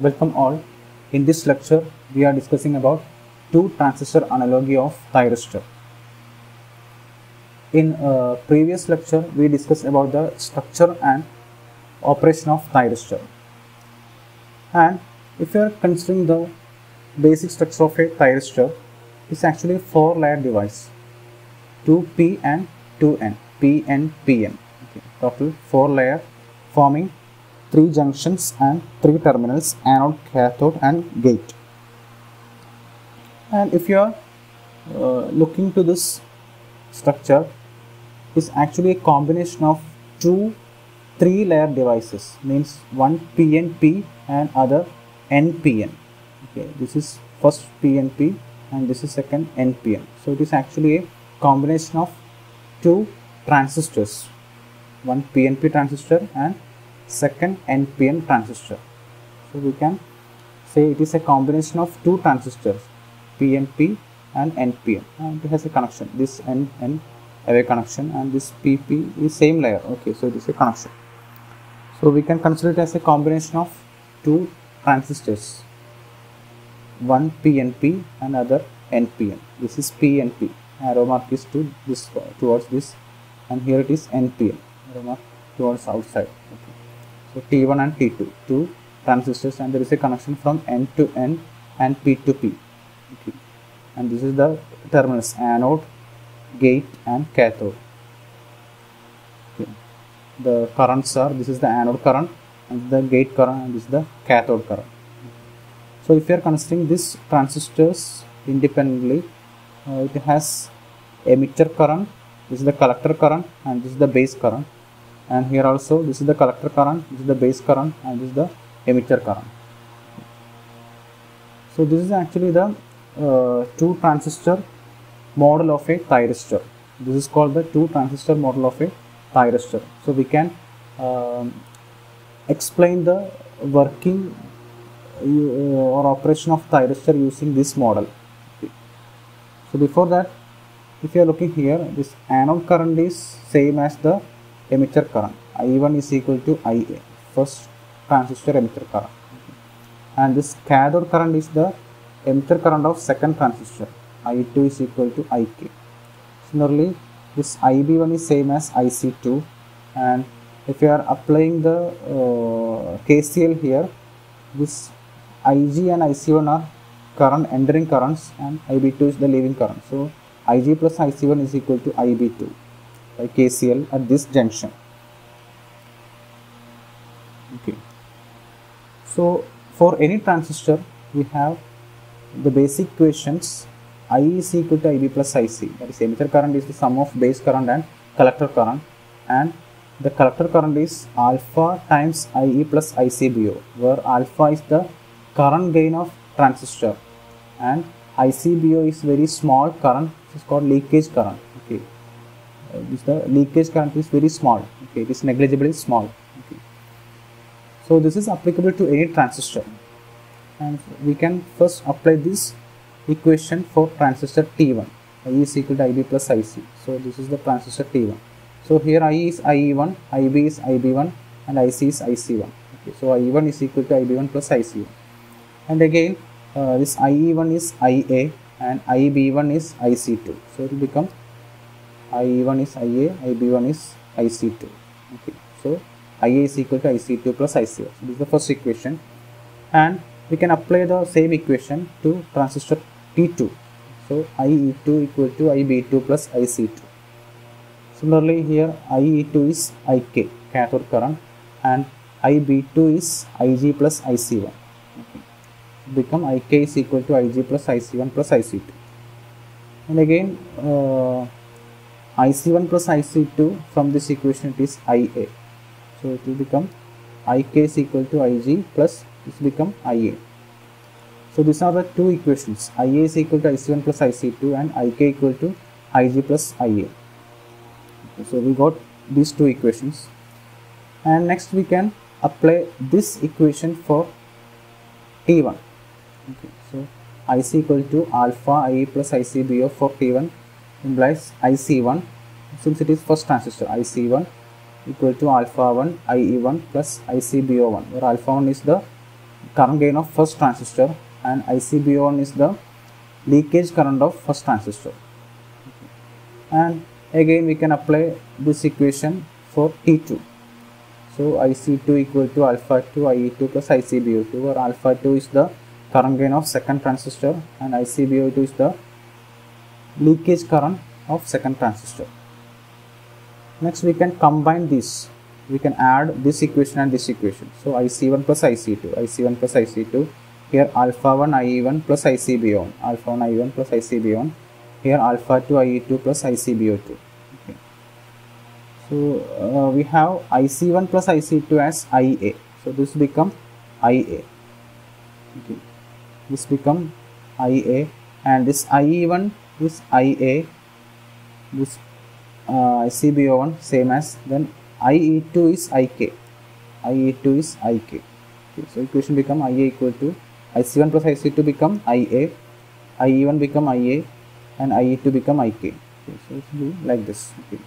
Welcome all. In this lecture, we are discussing about two transistor analogy of thyristor. In previous lecture, we discussed about the structure and operation of thyristor. And if you are considering the basic structure of a thyristor, it's actually a 4-layer device, 2P and 2N, P and PN. Okay. Total 4 layer forming 3 junctions and 3 terminals, anode, cathode and gate. And if you are looking to this structure, is actually a combination of 2 3-layer devices, means one PNP and other NPN. Okay, this is first PNP and this is second NPN. So it is actually a combination of 2 transistors, one PNP transistor and second NPN transistor. So we can say it is a combination of 2 transistors, PNP and NPN, and it has a connection, this N away connection, and this PP is same layer. Okay, so it is a connection. So we can consider it as a combination of 2 transistors, one PNP and other NPN. This is PNP, arrow mark is to this towards this, and here it is NPN, arrow mark towards outside. Okay. So T1 and T2, 2 transistors, and there is a connection from N to N and P to P. Okay. And this is the terminals, anode, gate and cathode. Okay. The currents are, this is the anode current and the gate current, and this is the cathode current. So if you are considering these transistors independently, it has emitter current, this is the collector current, and this is the base current, and here also this is the collector current, this is the base current, and this is the emitter current. So this is actually the 2 transistor model of a thyristor. This is called the 2 transistor model of a thyristor. So we can explain the working or operation of thyristor using this model. Okay. So before that, if you are looking here, this anode current is same as the emitter current. I1 is equal to IA, first transistor emitter current. Okay. And this cathode current is the emitter current of second transistor. I2 is equal to IK. Similarly, this IB1 is same as IC2, and if you are applying the KCL here, this IG and IC1 are current entering currents and IB2 is the leaving current. So IG plus IC1 is equal to IB2 by KCL at this junction. Okay. So for any transistor, we have the basic equations. I is equal to IB plus IC, that is emitter current is the sum of base current and collector current, and the collector current is alpha times IE plus ICBO, where alpha is the current gain of transistor and ICBO is very small current, it is called leakage current. Okay, the leakage current is very small. Okay, it is negligibly small. Okay. So this is applicable to any transistor, and we can first apply this equation for transistor T1. I is equal to IB plus IC. So this is the transistor T1. So here I is IE1, IB is IB1, and IC is IC1. Okay, so IE1 is equal to IB1 plus IC1. And again, this IE1 is IA and IB1 is IC2. So it will become IE1 is IA, IB1 is IC2. Okay, so IA is equal to IC2 plus IC1. So this is the first equation, and we can apply the same equation to transistor T2. So IE2 equal to IB2 plus IC2. Similarly, here IE2 is IK, cathode current, and IB2 is IG plus IC1. Okay. Become IK is equal to IG plus IC1 plus IC2. And again, IC1 plus IC2, from this equation it is IA. So it will become IK is equal to IG plus this become IA. So these are the 2 equations. IA is equal to IC1 plus IC2 and IK equal to IG plus IA. Okay, so we got these 2 equations, and next we can apply this equation for T1. Okay, so IC equal to alpha IE plus ICBO for T1 implies IC1, since it is first transistor, equal to alpha 1 IE1 plus ICBO1, where alpha 1 is the current gain of first transistor, and ICBO1 is the leakage current of first transistor. And again we can apply this equation for T2. So IC2 equal to alpha 2 IE2 plus ICBO2, where alpha 2 is the current gain of second transistor and ICBO2 is the leakage current of second transistor. Next we can combine this. We can add this equation and this equation. So IC1 plus IC2, IC1 plus IC2, here alpha 1 IE1 plus ICBO1, alpha 1 IE1 plus ICBO1, here alpha 2 IE2 plus ICBO2. Okay. So we have IC1 plus IC2 as IA. So this become IA. Okay. This become IA, and this IE1 is IA, this ICBO1 same as, then IE2 is IK, IE2 is IK. Okay, so equation become IA equal to IC1 plus IC2 become IA, IE1 become IA, and IE2 become IK. Okay, so it will be like this. Okay.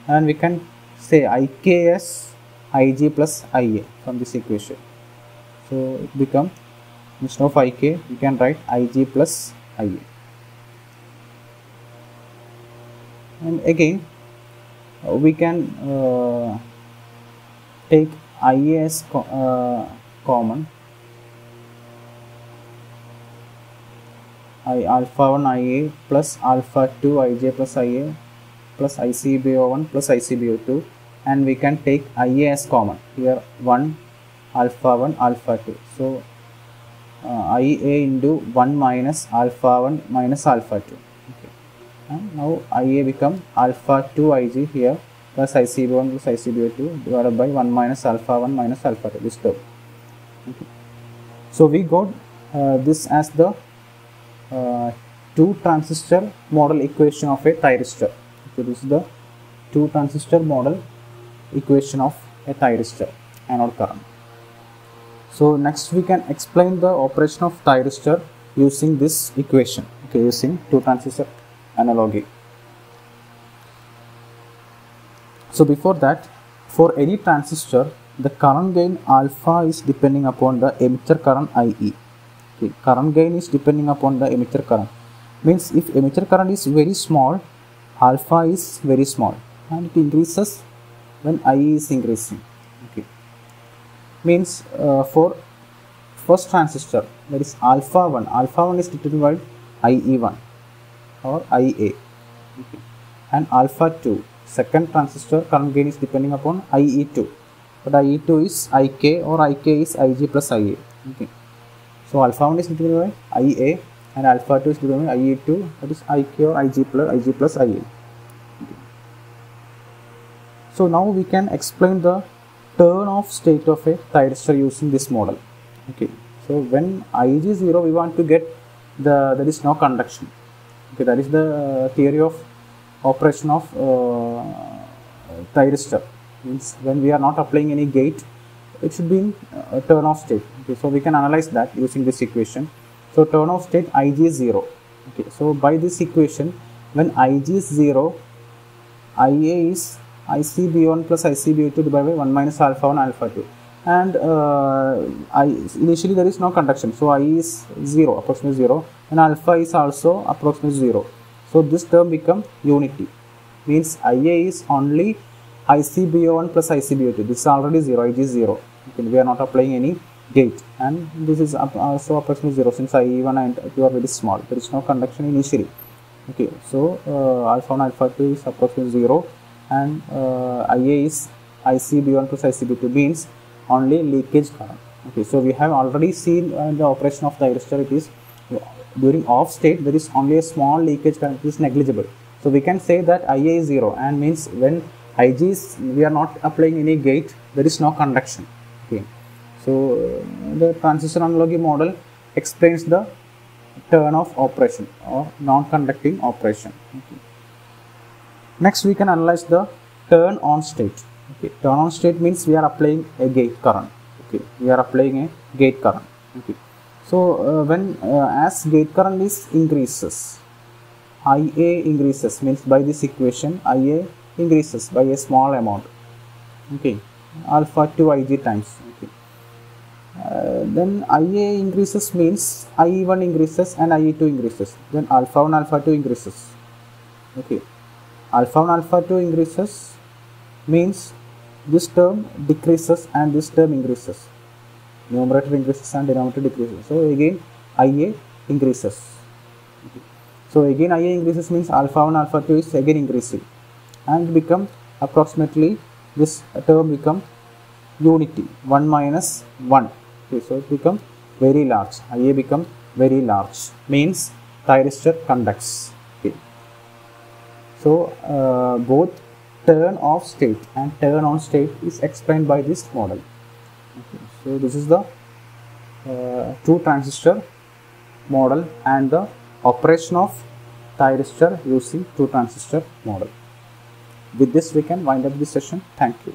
And we can say IK as IG plus IA from this equation. So it become, instead of IK we can write IG plus IA. And again we can take IA as common. Alpha 1 IA plus alpha 2 IJ plus IA plus ICBO1 plus ICBO2, and we can take IA as common. Here 1 alpha 1 alpha 2. So IA into 1 minus alpha 1 minus alpha 2. Okay. And now IA become alpha 2 IG here plus ICBO1 plus ICBO2 divided by 1 minus alpha 1 minus alpha 2, this term. Okay. So we got this as the two transistor model equation of a thyristor. So this is the two transistor model equation of a thyristor anode current. So next we can explain the operation of thyristor using this equation, okay, using two transistor analogy. So before that, for any transistor, the current gain alpha is depending upon the emitter current IE. Okay, current gain is depending upon the emitter current. Means if emitter current is very small, alpha is very small, and it increases when IE is increasing. Okay. Means for first transistor, that is alpha 1 is determined by IE1 or IA. Okay. And alpha 2, second transistor, current gain is depending upon IE2, but IE2 is IK or IK is IG plus IA. Okay. So alpha 1 is determined by IA and alpha 2 is determined by IE2, that is IK or IG plus IA. Okay. So now we can explain the turn off state of a thyristor using this model. Okay. So when IG is 0, we want to get there is no conduction. Okay, that is the theory of operation of thyristor. Means when we are not applying any gate, it should be in turn off state. Okay, so we can analyze that using this equation. So turn off state IG is 0. Okay, so by this equation, when IG is 0, IA is ICBO1 plus ICBO2 divided by 1 minus alpha 1 alpha 2, and initially there is no conduction, so I is 0, approximately 0, and alpha is also approximately 0. So this term become unity, means IA is only ICBO1 plus ICBO2. This is already 0, IG is 0. Okay, we are not applying any gate, and this is also approximately 0 since IE1 and IE2 are very small. There is no conduction initially. Okay, so alpha 1 alpha 2 is approximately 0, and IA is ICB1 plus ICB2 means only leakage current. Okay, so we have already seen the operation of the thyristor. It is during off state there is only a small leakage current, it is negligible. So we can say that IA is 0, and means when IG is, we are not applying any gate, there is no conduction. Okay, so the transistor analogy model explains the turn off operation or non-conducting operation. Okay. Next we can analyze the turn on state. Okay, turn on state means we are applying a gate current. Okay, we are applying a gate current. Okay, so when as gate current is increases, IA increases, means by this equation IA increases by a small amount. Okay, alpha 2 IG times. Okay, Then IA increases means IE1 increases and IE2 increases. Then alpha 1, alpha 2 increases. Okay, alpha 1, alpha 2 increases means this term decreases and this term increases. Numerator increases and denominator decreases. So again IA increases. Okay. So again IA increases means alpha 1, alpha 2 is again increasing and become approximately this term become unity 1 minus 1. Okay, so it become very large. IA become very large means thyristor conducts. Okay. So both turn off state and turn on state is explained by this model. Okay. So this is the two transistor model and the operation of thyristor using two transistor model. With this we can wind up this session. Thank you.